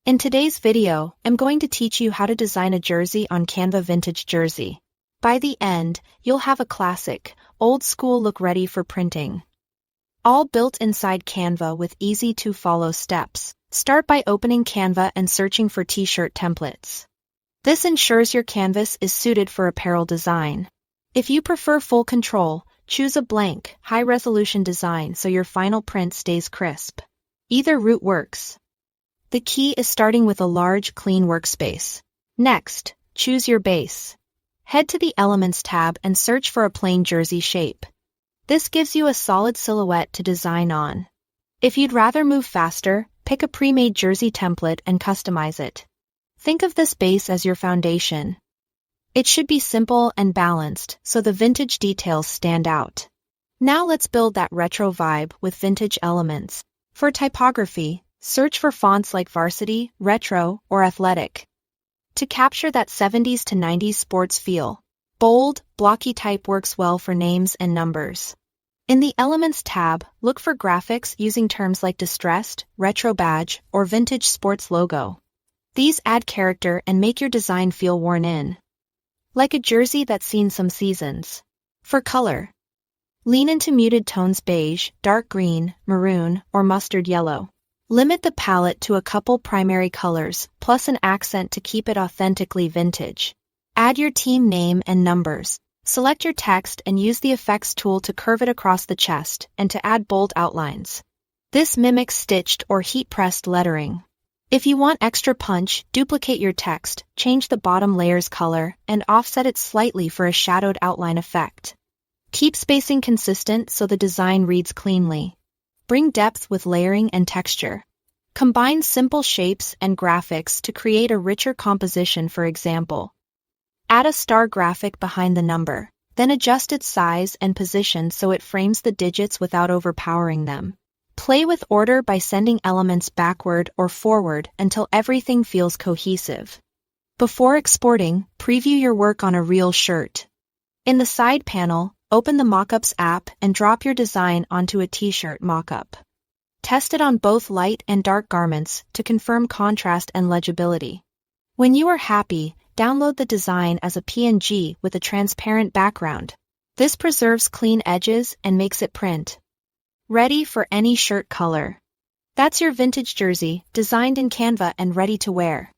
In today's video, I'm going to teach you how to design a jersey on Canva vintage jersey. By the end, you'll have a classic, old-school look ready for printing. All built inside Canva with easy-to-follow steps. Start by opening Canva and searching for t-shirt templates. This ensures your canvas is suited for apparel design. If you prefer full control, choose a blank, high-resolution design so your final print stays crisp. Either route works. The key is starting with a large, clean workspace. Next, choose your base. Head to the Elements tab and search for a plain jersey shape. This gives you a solid silhouette to design on. If you'd rather move faster, pick a pre-made jersey template and customize it. Think of this base as your foundation. It should be simple and balanced so the vintage details stand out. Now let's build that retro vibe with vintage elements. For typography, search for fonts like Varsity, Retro, or Athletic. To capture that 70s to 90s sports feel, bold, blocky type works well for names and numbers. In the Elements tab, look for graphics using terms like distressed, retro badge, or vintage sports logo. These add character and make your design feel worn in. Like a jersey that's seen some seasons. For color, lean into muted tones beige, dark green, maroon, or mustard yellow. Limit the palette to a couple primary colors, plus an accent to keep it authentically vintage. Add your team name and numbers. Select your text and use the Effects tool to curve it across the chest and to add bold outlines. This mimics stitched or heat-pressed lettering. If you want extra punch, duplicate your text, change the bottom layer's color, and offset it slightly for a shadowed outline effect. Keep spacing consistent so the design reads cleanly. Bring depth with layering and texture. Combine simple shapes and graphics to create a richer composition, for example. Add a star graphic behind the number, then adjust its size and position so it frames the digits without overpowering them. Play with order by sending elements backward or forward until everything feels cohesive. Before exporting, preview your work on a real shirt. In the side panel, open the Mockups app and drop your design onto a t-shirt mockup. Test it on both light and dark garments to confirm contrast and legibility. When you are happy, download the design as a PNG with a transparent background. This preserves clean edges and makes it print ready for any shirt color. That's your vintage jersey, designed in Canva and ready to wear.